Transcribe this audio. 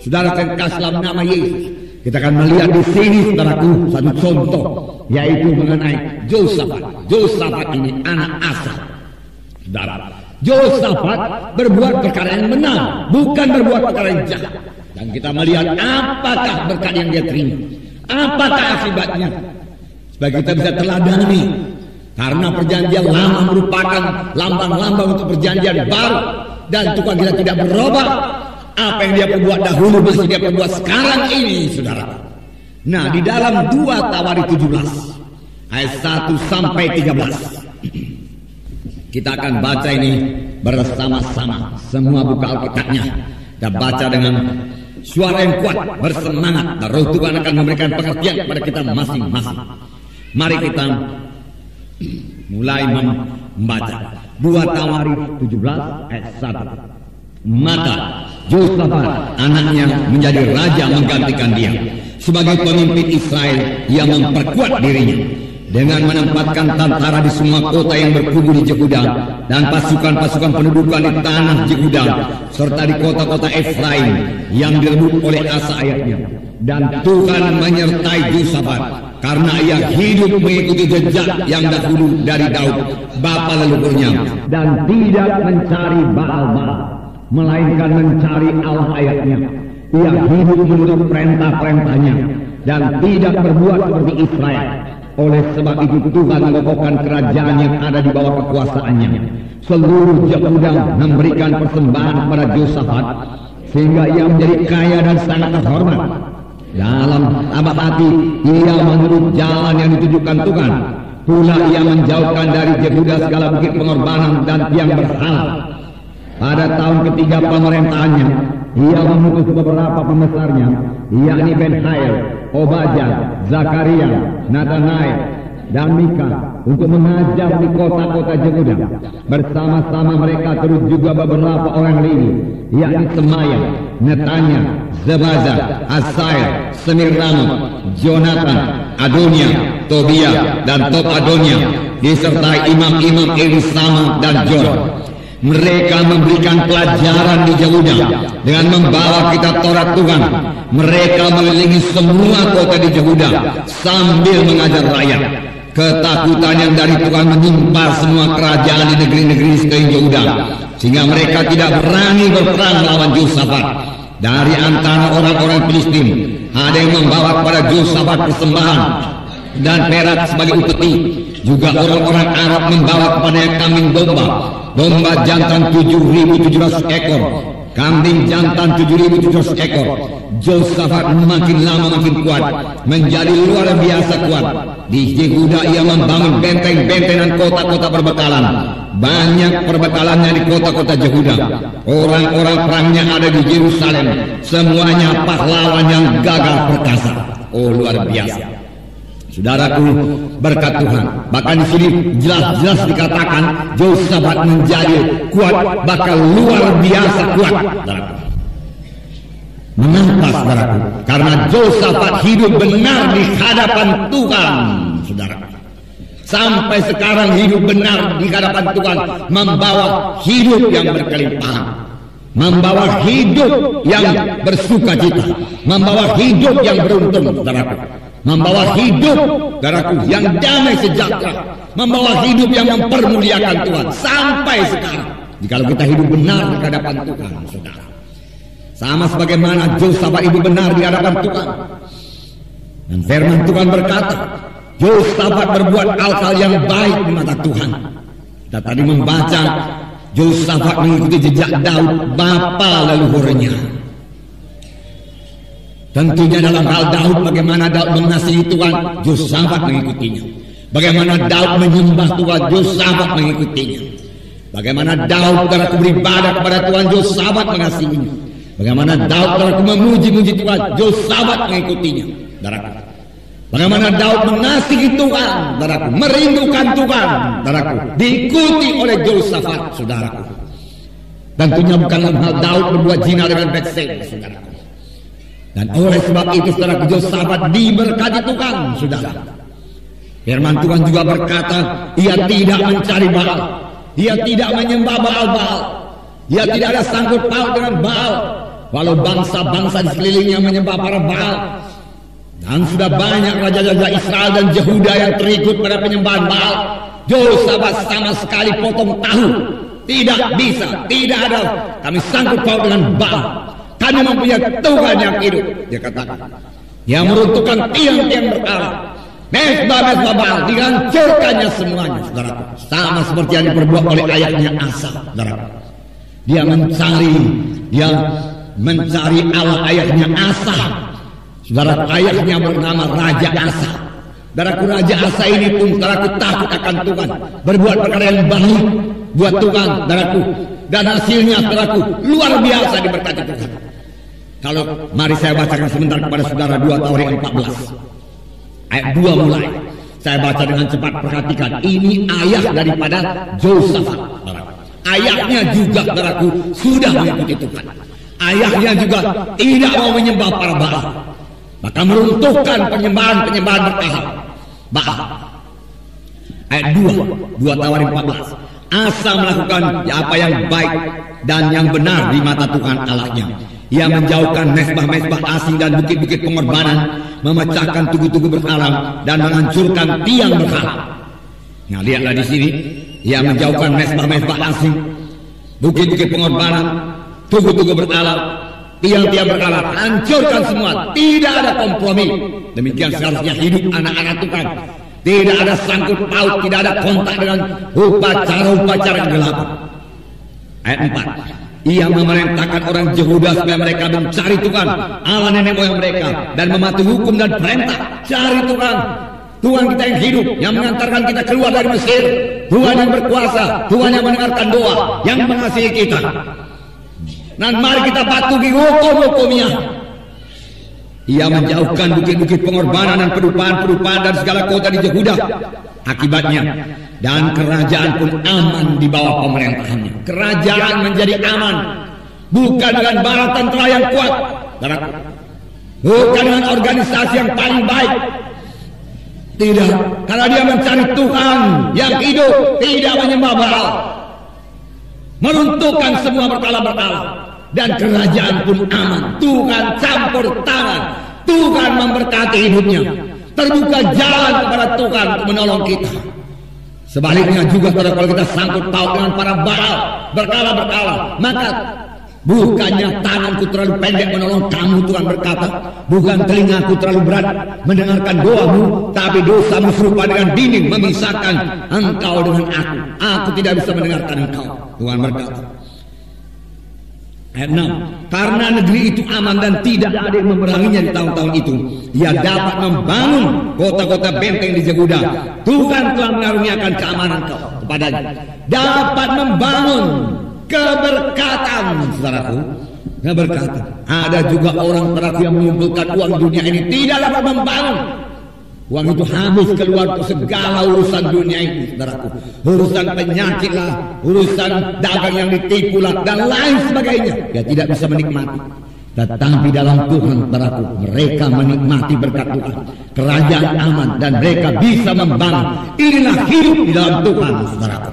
saudara kasih dalam nama Yesus. Kita akan melihat di sini, saudaraku, satu contoh, yaitu mengenai Yosafat. Yosafat ini anak Asa. Saudara, Yosafat berbuat perkara yang benar, bukan berbuat perkara yang jahat. Dan kita melihat apakah berkat yang dia terima, apakah akibatnya, supaya kita bisa teladani. Karena perjanjian lama merupakan lambang-lambang untuk perjanjian baru, dan Tuhan kita tidak berubah. Apa yang dia perbuat dahulu masih dia perbuat sekarang ini, saudara. Nah, di dalam 2 Tawarikh 17 ayat 1 sampai 13 kita akan baca ini bersama-sama. Semua buka Alkitabnya. Kita baca dengan suara yang kuat, bersemangat, dan Roh Tuhan akan memberikan pengertian kepada kita masing-masing. Mari kita mulai membaca 2 Tawarikh 17 ayat 1. Maka Yosafat anaknya menjadi raja menggantikan dia sebagai pemimpin Israel. Ia memperkuat dirinya dengan menempatkan tentara di semua kota yang berkubu di Yehuda dan pasukan-pasukan pendudukan di tanah Yehuda serta di kota-kota Efraim yang direbut oleh Asa ayahnya. Dan Tuhan menyertai Yosafat karena ia hidup mengikuti jejak yang dahulu dari Daud bapa leluhurnya, dan tidak mencari Baal-Baal, melainkan mencari Allah ayahnya. Ia hidup menurut perintah-perintahnya dan tidak berbuat seperti Israel. Oleh sebab itu Tuhan mengokohkan kerajaan yang ada di bawah kekuasaannya. Seluruh Yehuda memberikan persembahan kepada Yosafat sehingga ia menjadi kaya dan sangat terhormat. Dalam tabah hati ia menurut jalan yang ditunjukkan Tuhan. Pula ia menjauhkan dari Yehuda segala bukit pengorbanan dan tiang berhala. Pada tahun ketiga pemerintahannya, ia mengutus beberapa pembesarnya, yakni Ben-Hail, Obadjah, Zakaria, Nathanael, dan Mika, untuk mengajar di kota-kota Yehuda. Bersama-sama mereka terus juga beberapa orang Lewi, yakni Semaya, Netanya, Zebazah, Asael, Semiramot, Jonathan, Adonia, Tobia, dan Tob-Adonia, disertai imam-imam Elisama dan Jor. Mereka memberikan pelajaran di Yehuda dengan membawa kitab Taurat Tuhan. Mereka mengelilingi semua kota di Yehuda sambil mengajar rakyat. Ketakutan yang dari Tuhan menimpa semua kerajaan di negeri-negeri sekeliling Yehuda, sehingga mereka tidak berani berperang melawan Yosafat. Dari antara orang-orang Filistin ada yang membawa kepada Yosafat persembahan dan perak sebagai upeti. Juga orang-orang Arab membawa kepadanya kambing domba jantan 7.700 ekor, kambing jantan 7.700 ekor. Yosafat makin lama makin kuat, menjadi luar biasa kuat. Di Yehuda ia membangun benteng-benteng dan kota-kota perbekalan. Banyak perbekalannya di kota-kota Yehuda. Orang-orang perangnya ada di Yerusalem. Semuanya pahlawan yang gagah perkasa. Oh, luar biasa. Saudaraku, berkat Tuhan. Bahkan di sini jelas-jelas dikatakan Yosafat menjadi kuat, bakal luar biasa kuat. Saudaraku, mengapa saudaraku? Karena Yosafat hidup benar di hadapan Tuhan, saudaraku. Sampai sekarang hidup benar di hadapan Tuhan, membawa hidup yang berkelimpahan, membawa hidup yang bersukacita, membawa hidup yang beruntung, saudaraku. Membawa hidup, saudaraku, yang damai sejahtera, membawa hidup yang mempermuliakan Tuhan sampai sekarang. Jikalau kita hidup benar di hadapan Tuhan, saudara, sama sebagaimana Yosafat hidup benar di hadapan Tuhan. Dan firman Tuhan berkata, Yosafat berbuat hal-hal yang baik di mata Tuhan. Kita tadi membaca Yosafat mengikuti jejak Daud bapa leluhurnya. Tentunya dalam hal Daud, bagaimana Daud mengasihi Tuhan, Yosafat mengikutinya. Bagaimana Daud menyembah Tuhan, Yosafat mengikutinya. Bagaimana Daud beribadah kepada Tuhan, Yosafat mengasihinya. Bagaimana Daud memuji-muji Tuhan, Yosafat mengikutinya. Saudaraku, bagaimana Daud mengasihi Tuhan, saudaraku, merindukan Tuhan, saudaraku, diikuti oleh Yosafat, saudaraku. Tentunya bukan dalam hal Daud berbuat zina dengan Batseba, saudaraku. Dan oleh sebab itu saudara, Yosafat diberkati Tuhan, saudara. Firman Tuhan juga berkata, ia tidak mencari Baal, ia tidak menyembah Baal-Baal, ia tidak ada sangkut paut dengan Baal. walau bangsa-bangsa di sekelilingnya menyembah para Baal. Dan sudah banyak raja-raja Israel dan Yehuda yang terikut pada penyembahan Baal. Yosafat sama sekali potong tahu. Tidak bisa, tidak ada. Kami sangkut paut dengan Baal. Kami mempunyai Tuhan yang hidup, dia katakan, yang meruntuhkan tiang-tiang berhala. Mesbah-mesbah Baal dihancurkannya semuanya, saudaraku. Sama seperti yang diperbuat oleh ayahnya Asa, saudaraku. Dia mencari Allah ayahnya Asa. Saudaraku, ayahnya bernama Raja Asa. Saudaraku, Raja Asa ini pun saudaraku takut akan Tuhan, berbuat perkara yang baik buat Tuhan, saudaraku. Dan hasilnya saudaraku luar biasa diberkati Tuhan. Kalau mari saya bacakan sebentar kepada saudara 2 Tawarikh 14 ayat 2 mulai. Saya baca dengan cepat, perhatikan. Ini ayah daripada Yosafat. Ayahnya juga saudaraku sudah mengikuti Tuhan. Ayahnya juga tidak mau menyembah para Baal, maka meruntuhkan penyembahan Baal. Ayat 2 Tawarikh 14. Asa melakukan apa yang baik dan yang benar di mata Tuhan Allahnya. Ia menjauhkan mesbah-mesbah asing dan bukit-bukit pengorbanan, memecahkan tugu-tugu berhala dan menghancurkan tiang berhala. Nah, lihatlah di sini, ia menjauhkan mesbah-mesbah asing, bukit-bukit pengorbanan, tugu-tugu berhala, tiang-tiang berhala, hancurkan semua. Tidak ada kompromi. Demikian seharusnya hidup anak-anak Tuhan. Tidak ada sangkut paut, tidak ada kontak dengan upacara-upacara kegelapan. Ayat 4. Ia memerintahkan orang Yehuda supaya mereka mencari Tuhan, Allah nenek moyang mereka, dan mematuhi hukum dan perintah. Cari Tuhan, Tuhan kita yang hidup, yang mengantarkan kita keluar dari Mesir, Tuhan yang berkuasa, Tuhan yang mendengarkan doa, yang mengasihi kita. Dan mari kita patuhi hukum-hukumnya. Ia menjauhkan bukit-bukit pengorbanan dan pedupaan-pedupaan dan segala kota di Yehuda. Akibatnya, dan kerajaan pun aman di bawah pemerintahannya. Kerajaan menjadi aman, bukan dengan bala tentara yang kuat, bukan dengan organisasi yang paling baik. Tidak, karena dia mencari Tuhan yang hidup, tidak menyembah Baal, meruntuhkan semua berhala-berhala, dan kerajaan pun aman. Tuhan campur tangan, Tuhan memberkati hidupnya, terbuka jalan kepada Tuhan untuk menolong kita. Sebaliknya juga kalau kita sangkut paut dengan para Baal, berhala-berhala, maka bukannya tanganku terlalu pendek menolong kamu, Tuhan berkata, bukan telingaku terlalu berat mendengarkan doamu, tapi dosamu serupa dengan dinding memisahkan engkau dengan aku. Aku tidak bisa mendengarkan engkau, Tuhan berkata. Ayat 6. Karena negeri itu aman dan tidak ada yang memeranginya di tahun-tahun itu, ia dapat membangun kota-kota benteng di Yehuda. Tuhan telah mengaruniakan keamanan kepadanya, dapat membangun keberkatan, saudaraku. Keberkatan. Ada juga orang saudaraku yang mengumpulkan uang dunia ini tidak dapat membangun. Uang itu habis keluar untuk segala urusan dunia ini, saudaraku. Urusan penyakit lah, urusan dagang yang ditipu lah, dan lain sebagainya. Dia tidak bisa menikmati. Tetapi dalam Tuhan, saudaraku, mereka menikmati berkat Tuhan. Kerajaan aman dan mereka bisa membangun. Inilah hidup di dalam Tuhan, saudaraku.